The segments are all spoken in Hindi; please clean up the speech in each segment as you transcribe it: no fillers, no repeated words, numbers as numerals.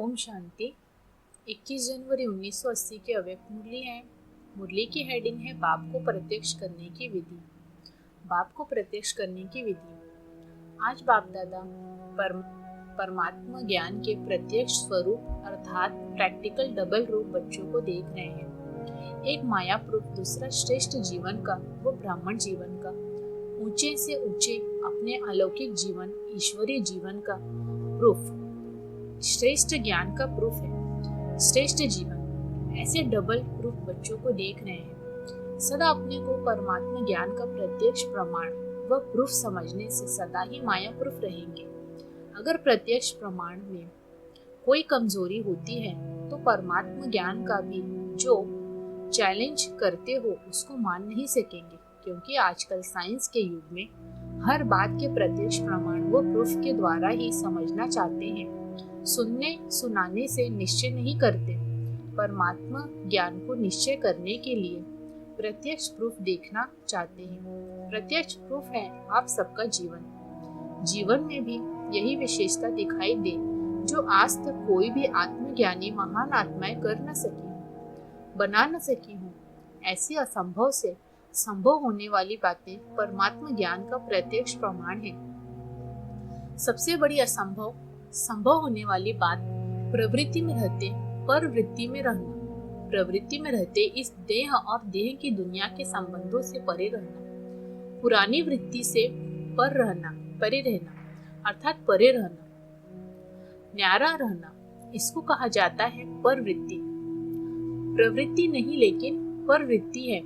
ओम शांति। 21 जनवरी 1980 की अव्यक्त मुरली है। मुरली की हेडिंग है बाप को प्रत्यक्ष करने की विधि। बाप को प्रत्यक्ष करने की विधि। आज बाप दादा परमात्मा ज्ञान के प्रत्यक्ष स्वरूप अर्थात प्रैक्टिकल डबल रूप बच्चों को देख रहे हैं। एक माया प्रूफ, दूसरा श्रेष्ठ जीवन का, वो ब्राह्मण जीवन का, ऊंचे से ऊंचे अपने अलौकिक जीवन, ईश्वरीय जीवन का प्रूफ, श्रेष्ठ ज्ञान का प्रूफ है, श्रेष्ठ जीवन। ऐसे डबल प्रूफ बच्चों को देख रहे हैं। सदा अपने को परमात्मा ज्ञान का प्रत्यक्ष प्रमाण व प्रूफ समझने से सदा ही माया प्रूफ रहेंगे। अगर प्रत्यक्ष प्रमाण में कोई कमजोरी होती है तो परमात्मा ज्ञान का भी जो चैलेंज करते हो उसको मान नहीं सकेंगे, क्योंकि आजकल साइंस के युग में हर बात के प्रत्यक्ष प्रमाण व प्रूफ के द्वारा ही समझना चाहते हैं। सुनने सुनाने से निश्चय नहीं करते। परमात्मा ज्ञान को निश्चय करने के लिए प्रत्यक्ष प्रूफ देखना चाहते हैं। प्रत्यक्ष प्रूफ है आप सबका जीवन। जीवन में भी यही विशेषता दिखाई दे जो आज तक कोई भी आत्मज्ञानी महान आत्माएं कर न सकी हूँ, बना न सकी हूँ। ऐसी असंभव से संभव होने वाली बातें परमात्मा ज्ञान का प्रत्यक्ष प्रमाण है। सबसे बड़ी असंभव संभव होने वाली बात प्रवृत्ति में रहते पर वृत्ति में रहना, प्रवृत्ति में रहते इस देह और देह की दुनिया के संबंधों से परे रहना, पुरानी वृत्ति से पर रहना, परे रहना अर्थात परे रहना, न्यारा रहना, इसको कहा जाता है परवृत्ति। प्रवृत्ति नहीं लेकिन परवृत्ति है।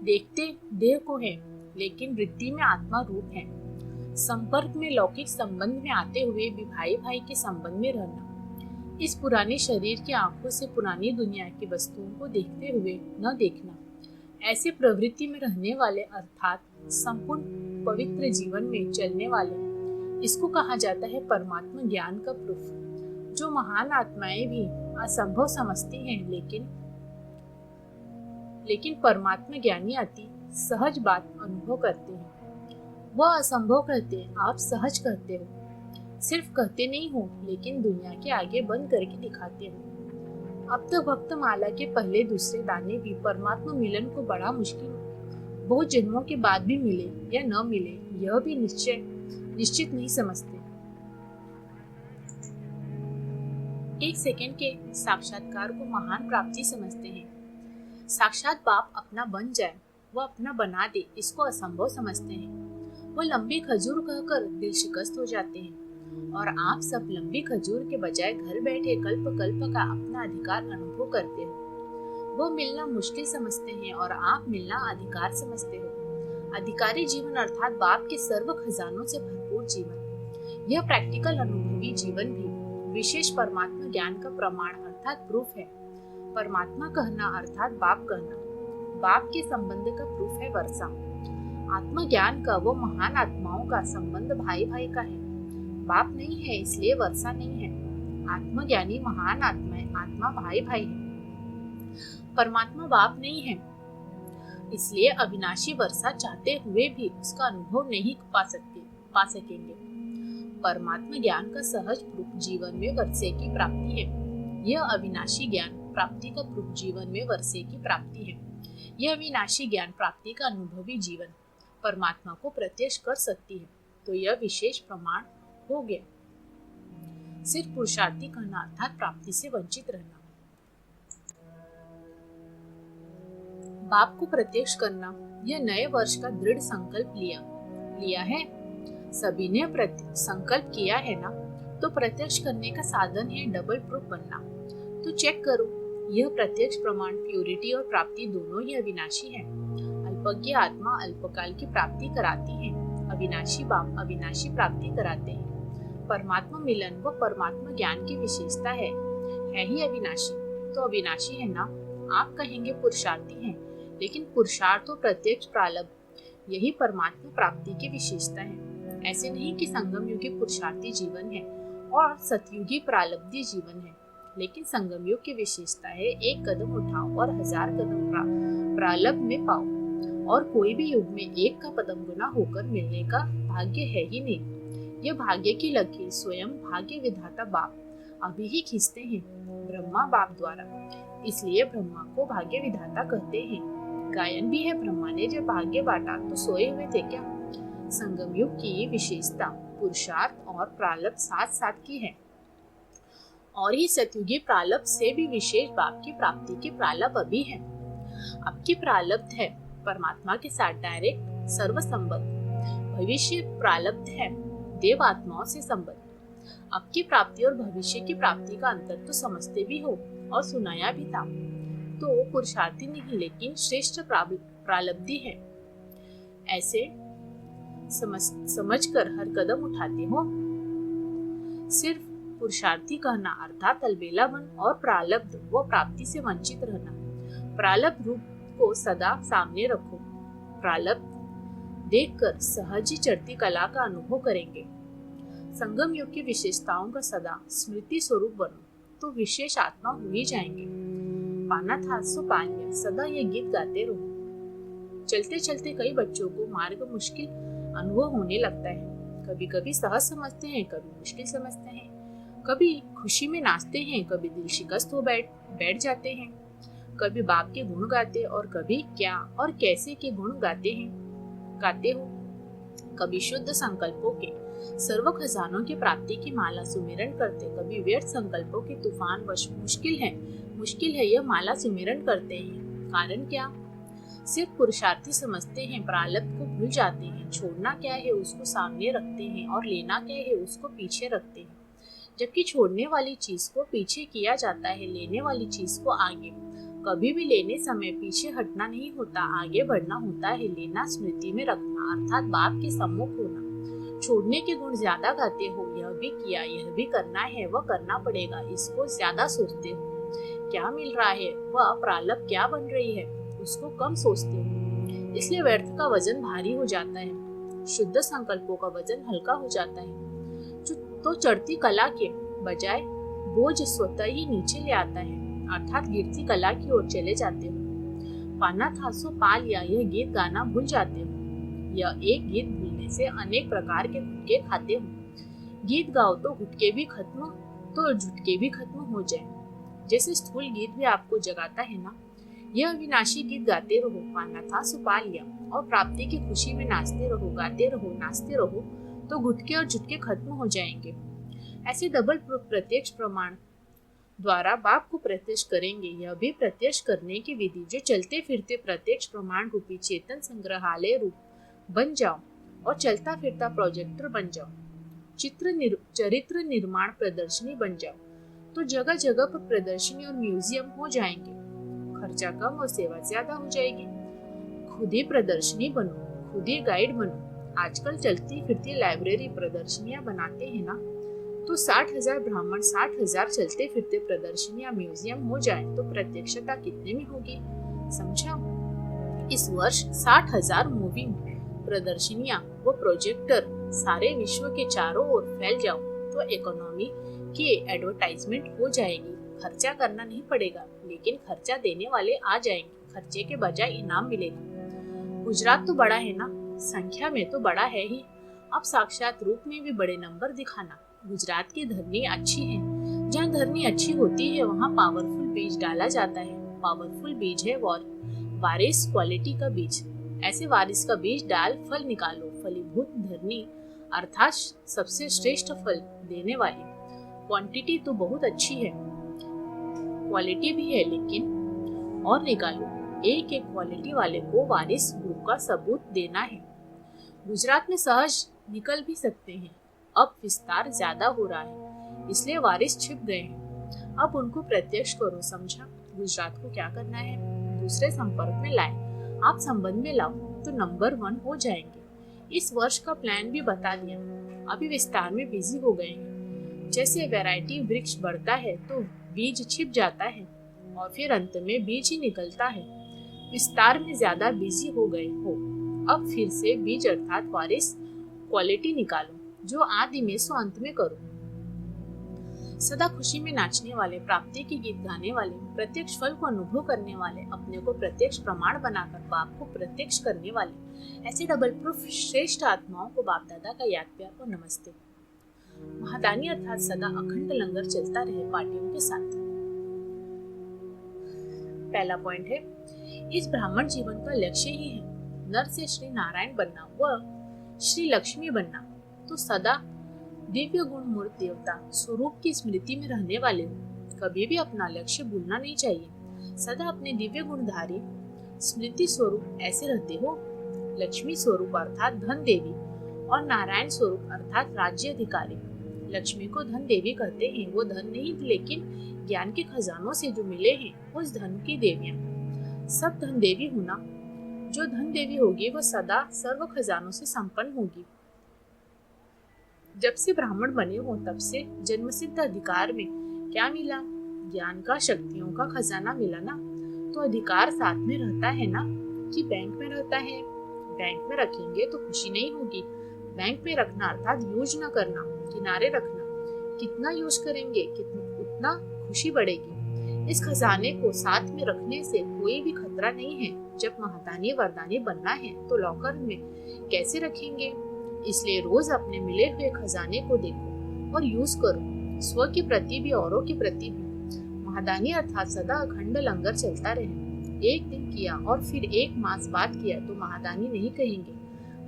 देखते देह को है लेकिन वृत्ति में आत्मा रूप है। संपर्क में लौकिक संबंध में आते हुए भी भाई भाई के संबंध में रहना, इस पुराने शरीर की आंखों से पुरानी दुनिया की वस्तुओं को देखते हुए न देखना, ऐसे प्रवृत्ति में रहने वाले अर्थात संपूर्ण पवित्र जीवन में चलने वाले, इसको कहा जाता है परमात्मा ज्ञान का प्रूफ। जो महान आत्माएं भी असंभव समझती हैं, लेकिन परमात्मा ज्ञानी आती सहज बात अनुभव करते हैं। वह असंभव कहते हैं, आप सहज कहते हो। सिर्फ कहते नहीं हो लेकिन दुनिया के आगे बंद करके दिखाते हो। अब तक भक्त माला के पहले दूसरे दाने भी परमात्मा मिलन को बड़ा मुश्किल, बहुत जन्मों के बाद भी मिले या न मिले यह भी निश्चित नहीं समझते। एक सेकंड के साक्षात्कार को महान प्राप्ति समझते हैं। साक्षात बाप अपना बन जाए, वह अपना बना दे, इसको असंभव समझते हैं। वो लंबी खजूर कहकर दिल शिकस्त हो जाते हैं और आप सब लंबी खजूर के बजाय घर बैठे कल्प कल्प का अपना अधिकार अनुभव करते हो। वो मिलना मुश्किल समझते हैं और आप मिलना अधिकार समझते हो। अधिकारी जीवन अर्थात बाप के सर्व खजानों से भरपूर जीवन। यह प्रैक्टिकल अनुभवी जीवन भी विशेष परमात्मा ज्ञान का प्रमाण अर्थात प्रूफ है। परमात्मा कहना अर्थात बाप कहना, बाप के संबंध का प्रूफ है वर्षा। आत्मा ज्ञान का वो महान आत्माओं का संबंध भाई भाई का है। बाप नहीं है इसलिए वर्षा नहीं है। आत्मा ज्ञानी महान आत्माएं, आत्मा भाई भाई है। परमात्मा बाप नहीं है इसलिए अविनाशी वर्षा चाहते हुए भी उसका अनुभव नहीं पा सकेंगे। परमात्मा ज्ञान का सहज प्रूफ जीवन में वर्षे की प्राप्ति है। यह अविनाशी ज्ञान प्राप्ति का प्रूफ जीवन में वर्षे की प्राप्ति है। यह अविनाशी ज्ञान प्राप्ति का अनुभवी जीवन परमात्मा को प्रत्यक्ष कर सकती है, तो यह विशेष प्रमाण हो गया। सिर्फ पुरुषार्थी कहना अर्थात प्राप्ति से वंचित रहना। बाप को प्रत्यक्ष करना यह नए वर्ष का दृढ़ संकल्प लिया है। सभी ने संकल्प किया है ना, तो प्रत्यक्ष करने का साधन है डबल प्रूफ बनना। तो चेक करो, यह प्रत्यक्ष प्रमाण प्यूरिटी और प्राप्ति दोनों ही अविनाशी है। अल्पज्ञ आत्मा अल्पकाल की प्राप्ति कराती है, अविनाशी बाप अविनाशी प्राप्ति कराते हैं। परमात्मा मिलन व परमात्मा ज्ञान की विशेषता है ही अविनाशी, तो अविनाशी है ना। आप कहेंगे पुरुषार्थी हैं, लेकिन पुरुषार्थ और प्रत्यक्ष प्रारब्ध यही परमात्मा प्राप्ति की विशेषता है। ऐसे नहीं कि संगम युगी पुरुषार्थी जीवन है और सतयुगी प्रारब्धी जीवन है, लेकिन संगम युग की विशेषता है एक कदम उठाओ और 1000 कदम प्रारब्ध में पाओ, और कोई भी युग में एक का पदम गुना होकर मिलने का भाग्य है ही नहीं। यह भाग्य की लकीर स्वयं भाग्य विधाता बाप अभी ही खींचते हैं ब्रह्मा बाप द्वारा, इसलिए ब्रह्मा को भाग्य विधाता कहते हैं। गायन भी है, ब्रह्मा ने जब भाग्य बांटा तो सोए हुए थे क्या। संगम युग की विशेषता पुरुषार्थ और प्रारब्ध साथ साथ की है, और ही सतयुगी प्रारब्ध से भी विशेष बाप की प्राप्ति के प्रारब्ध अभी है। अब की प्रारब्ध है परमात्मा के साथ डायरेक्ट सर्व संबंध, भविष्य प्रारब्ध है देव आत्माओं से संबंध। अब की प्राप्ति और भविष्य की प्राप्ति का अंतर तो समझते भी हो और सुनाया भी था, तो पुरुषार्थी नहीं लेकिन श्रेष्ठ प्रारब्धि है, ऐसे समझकर हर कदम उठाते हो। सिर्फ पुरुषार्थी कहना अर्थात अलबेलापन और प्रारब्ध व प्राप्ति से वंचित रहना। प्रारब्ध रूप को सदा सामने रखो, प्रारब्ध देखकर सहज ही चढ़ती कला का अनुभव करेंगे। संगम युग की विशेषताओं का सदा स्मृति स्वरूप बनो तो विशेष आत्मा हो ही जाएंगे। पाना था सो पान लिया, सदा ये गीत गाते रहो। चलते चलते कई बच्चों को मार्ग मुश्किल अनुभव होने लगता है। कभी कभी सहज समझते हैं, कभी मुश्किल समझते हैं, कभी खुशी में नाचते हैं, कभी दिल शिकस्त हो बैठ जाते हैं, कभी बाप के गुण गाते और कभी क्या और कैसे के गुण गाते हो। कभी शुद्ध संकल्पों के सर्व खजानों की प्राप्ति की माला सुमिरन करते, कभी व्यर्थ संकल्पों के तूफान वश मुश्किल है यह माला सुमिरन करते हैं। कारण क्या, सिर्फ पुरुषार्थी समझते हैं, प्रारब्ध को भूल जाते हैं। छोड़ना क्या है उसको सामने रखते हैं और लेना क्या है उसको पीछे रखते हैं। जबकि छोड़ने वाली चीज को पीछे किया जाता है, लेने वाली चीज को आगे। कभी भी लेने समय पीछे हटना नहीं होता, आगे बढ़ना होता है। लेना स्मृति में रखना अर्थात बाप के सम्मुख होना। छोड़ने के गुण ज्यादा गाते हो, यह भी किया, यह भी करना है, वह करना पड़ेगा, इसको ज्यादा सोचते हो। क्या मिल रहा है वह प्रारब्ध क्या बन रही है उसको कम सोचते हो, इसलिए व्यर्थ का वजन भारी हो जाता है, शुद्ध संकल्पों का वजन हल्का हो जाता है। तो चढ़ती कला के बजाय बोझ स्वतः ही नीचे ले आता है, अर्थात गिरती कला की ओर चले जाते हो। पाना था सो पा लिया, यह गीत गाना भूल जाते हो। यह एक गीत भूलने से अनेक प्रकार के गुटके खाते हो। गीत गाओ तो गुटके भी खत्म तो झुटके भी खत्म हो जाए। जैसे स्थूल गीत भी आपको जगाता है ना, यह अविनाशी गीत गाते रहो। पाना था सो पा लिया और प्राप्ति की खुशी में नाचते रहो, गाते रहो, नाचते रहो, तो गुटके और झुटके खत्म हो जाएंगे। ऐसे डबल प्रत्यक्ष प्रमाण द्वारा बाप को प्रत्यक्ष करेंगे। यह भी प्रत्यक्ष करने की विधि, जो चलते फिरते प्रत्यक्ष प्रमाण रूपी चेतन संग्रहालय रूप बन जाओ और चलता फिरता प्रोजेक्टर बन जाओ, चरित्र निर्माण प्रदर्शनी बन जाओ, तो जगह जगह पर प्रदर्शनी और म्यूजियम हो जाएंगे। खर्चा कम और सेवा ज्यादा हो जाएगी। खुद ही प्रदर्शनी बनो, खुद ही गाइड बनो। आजकल चलती फिरती लाइब्रेरी प्रदर्शनियां बनाते हैं ना, तो 60,000 ब्राह्मण 60,000 चलते फिरते प्रदर्शनियां म्यूजियम हो जाए तो प्रत्यक्षता कितने में होगी, समझा। इस वर्ष 60,000 मूवी प्रदर्शनियां व प्रोजेक्टर सारे विश्व के चारों ओर फैल जाओ तो इकोनॉमी की एडवर्टाइजमेंट हो जाएगी। खर्चा करना नहीं पड़ेगा, लेकिन खर्चा देने वाले आ जाएंगे। खर्चे के बजाय इनाम मिलेगा। गुजरात तो बड़ा है ना, संख्या में तो बड़ा है ही, अब साक्षात रूप में भी बड़े नंबर दिखाना। गुजरात की धरनी अच्छी है, जहाँ धरनी अच्छी होती है वहाँ पावरफुल बीज डाला जाता है। पावरफुल बीज है वारिस क्वालिटी का बीज। ऐसे वारिस का बीज डाल फल निकालो। फलीभूत धरनी अर्थात सबसे श्रेष्ठ फल देने वाली। क्वांटिटी तो बहुत अच्छी है, क्वालिटी भी है, लेकिन और निकालो। एक एक क्वालिटी वाले को वारिस ग्रुप का सबूत देना है। गुजरात में सहज निकल भी सकते हैं। अब विस्तार ज्यादा हो रहा है, इसलिए वारिस छिप गए हैं। अब उनको प्रत्यक्ष करो, समझा। गुजरात को क्या करना है, दूसरे संपर्क में लाए। आप संबंध में लाओ तो नंबर 1 हो जाएंगे। इस वर्ष का प्लान भी बता दिया। अभी विस्तार में बिजी हो गए हैं। जैसे वैरायटी वृक्ष बढ़ता है तो बीज छिप जाता है और फिर अंत में बीज ही निकलता है। विस्तार में ज्यादा बिजी हो गए हो। अब फिर से बीज अर्थात वारिस क्वालिटी निकालो, जो आदि में सो अंत में करो। सदा खुशी में नाचने वाले, प्राप्ति के गीत गाने वाले, प्रत्यक्ष फल को अनुभव करने वाले, अपने को प्रत्यक्ष प्रमाण बनाकर बाप को प्रत्यक्ष करने वाले, ऐसे डबल प्रूफ श्रेष्ठ आत्माओं को बाप दादा का याद प्यार और नमस्ते। महादानी अर्थात सदा अखंड लंगर चलता रहे पार्टियों के साथ। पहला पॉइंट है, इस ब्राह्मण जीवन का लक्ष्य ही है नर से श्री नारायण बनना व श्री लक्ष्मी बनना। तो सदा दिव्य गुण मूर्त देवता स्वरूप की स्मृति में रहने वाले हो। कभी भी अपना लक्ष्य भूलना नहीं चाहिए। सदा अपने दिव्य गुणधारी स्मृति स्वरूप ऐसे रहते हो। लक्ष्मी स्वरूप अर्थात धन देवी और नारायण स्वरूप अर्थात राज्य अधिकारी। लक्ष्मी को धन देवी कहते हैं। वो धन नहीं लेकिन ज्ञान के खजानों से जो मिले हैं उस धन की देवियां। सब धन देवी होना, जो धन देवी होगी वो सदा सर्व खजानों से संपन्न होगी। जब से ब्राह्मण बने हो तब से जन्मसिद्ध अधिकार में क्या मिला? ज्ञान का, शक्तियों का खजाना मिला ना। तो अधिकार साथ में रहता है ना कि बैंक में रहता है? बैंक में रखेंगे तो खुशी नहीं होगी। बैंक में रखना अर्थात यूज न करना, किनारे रखना। कितना यूज करेंगे उतना खुशी बढ़ेगी। इस खजाने को साथ में रखने से कोई भी खतरा नहीं है। जब महादानी वरदानी बनना है तो लॉकर में कैसे रखेंगे? इसलिए रोज अपने मिले हुए खजाने को देखो और यूज करो। स्व के प्रति भी औरों के प्रति भी। महादानी अर्थात सदा अखंड लंगर चलता रहे। एक दिन किया और फिर एक मास बाद किया तो महादानी नहीं कहेंगे।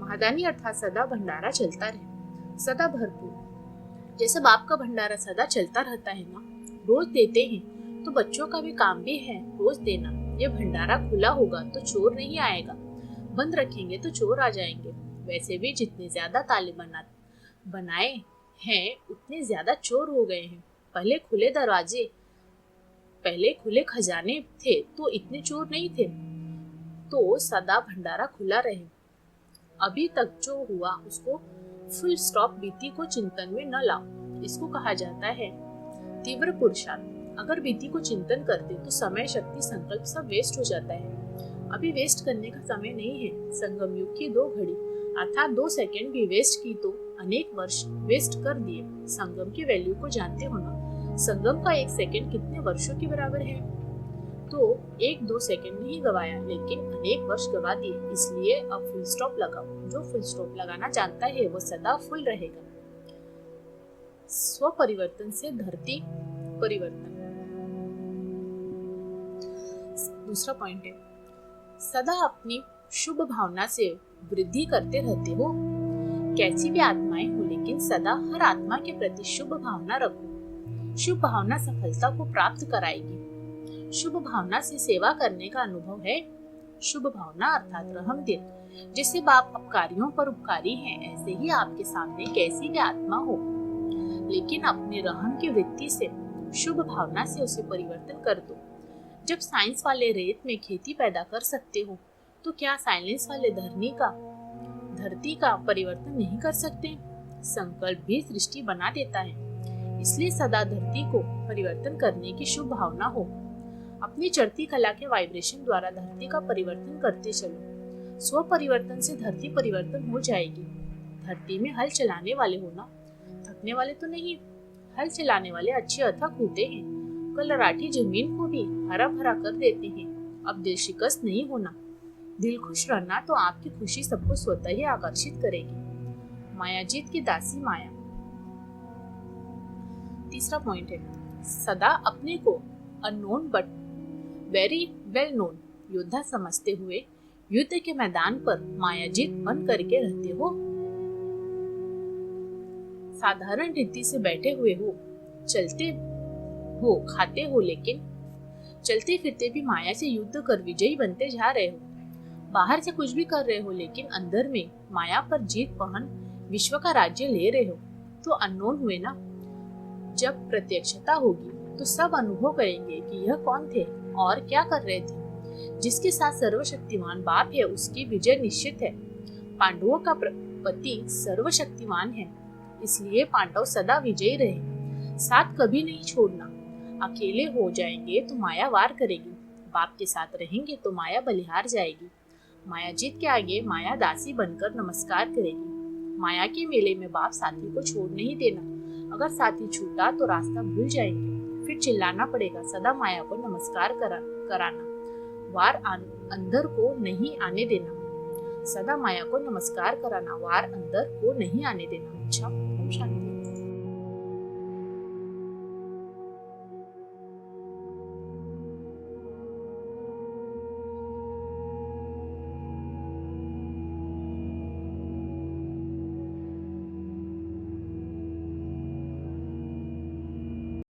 महादानी अर्थात सदा भंडारा चलता रहे, सदा भरपूर। जैसे बाप का भंडारा सदा चलता रहता है ना, रोज देते हैं तो बच्चों का भी काम भी है रोज देना। ये भंडारा खुला होगा तो चोर नहीं आएगा, बंद रखेंगे तो चोर आ जाएंगे। वैसे भी जितने ज्यादा ताले बनाए हैं उतने ज्यादा चोर हो गए हैं। पहले खुले खजाने थे तो इतने चोर नहीं थे। तो सदा भंडारा खुला रहे। अभी तक जो हुआ उसको फुल स्टॉप, बीती को चिंतन में न लाओ। इसको कहा जाता है तीव्र पुरुषार्थ। अगर बीती को चिंतन करते तो समय, शक्ति, संकल्प सब वेस्ट हो जाता है। अभी वेस्ट करने का समय नहीं है। संगम युग की 2 घड़ी अर्थात 2 सेकंड भी वेस्ट की तो अनेक वर्ष वेस्ट कर दिए। संगम की वैल्यू को जानते हो ना? संगम का 1 सेकंड कितने वर्षों के बराबर है? तो 1-2 सेकंड नहीं गवाया लेकिन अनेक वर्ष गवा दिए। इसलिए अब फुल स्टॉप लगाओ। जो फुल स्टॉप लगाना जानता है वो सदा फुल रहेगा। स्व परिवर्तन से धरती परिवर्तन। दूसरा पॉइंट है, सदा अपनी शुभ भावना से वृद्धि करते रहते हो। कैसी भी आत्माएं हो लेकिन सदा हर आत्मा के प्रति शुभ भावना रखो। शुभ भावना सफलता को प्राप्त कराएगी। शुभ भावना से सेवा करने का अनुभव है। शुभ भावना अर्थात रहम दिल। जैसे बाप अपकारियों पर उपकारी हैं, ऐसे ही आपके सामने कैसी भी आत्मा हो लेकिन अपने रहम की वृत्ति से, शुभ भावना से उसे परिवर्तन कर दो। जब साइंस वाले रेत में खेती पैदा कर सकते हो तो क्या साइलेंस वाले धरती का परिवर्तन नहीं कर सकते? संकल्प भी सृष्टि बना देता है। इसलिए सदा धरती को परिवर्तन करने की शुभ भावना हो। अपनी चढ़ती कला के वाइब्रेशन द्वारा धरती का परिवर्तन करते चलो। स्व परिवर्तन से धरती परिवर्तन हो जाएगी। धरती में हल चलाने वाले हो ना, थकने वाले तो नहीं। हल चलाने वाले अच्छे अथक होते हैं। कलराठी जमीन को भी हरा भरा कर देते हैं। अब दिल शिकस्त नहीं होना। दिल खुश रहना तो आपकी खुशी सबको स्वतः ही आकर्षित करेगी। मायाजीत की दासी माया। तीसरा पॉइंट है, सदा अपने को unknown but very well known योद्धा समझते हुए युद्ध के मैदान पर मायाजीत बन करके रहते हो। साधारण रीति से बैठे हुए हो, चलते हो, खाते हो, लेकिन चलते फिरते भी माया से युद्ध कर विजयी बनते जा रहे हो। बाहर से कुछ भी कर रहे हो लेकिन अंदर में माया पर जीत पहन विश्व का राज्य ले रहे हो। तो अननोन हुए ना। जब प्रत्यक्षता होगी तो सब अनुभव करेंगे कि यह कौन थे और क्या कर रहे थे। जिसके साथ सर्वशक्तिमान बाप है उसकी विजय निश्चित है। पांडवों का पति सर्वशक्तिमान है, इसलिए पांडव सदा विजयी रहे। साथ कभी नहीं छोड़ना। अकेले हो जाएंगे तो माया वार करेगी, बाप के साथ रहेंगे तो माया बलिहार जाएगी। माया जीत के आगे माया दासी बनकर नमस्कार करेगी। माया के मेले में बाप साथी को छोड़ नहीं देना। अगर साथी छूटा तो रास्ता भूल जाएंगे, फिर चिल्लाना पड़ेगा। सदा माया को नमस्कार कराना, वार अंदर को नहीं आने देना। सदा माया को नमस्कार कराना, वार अंदर को नहीं आने देना। अच्छा,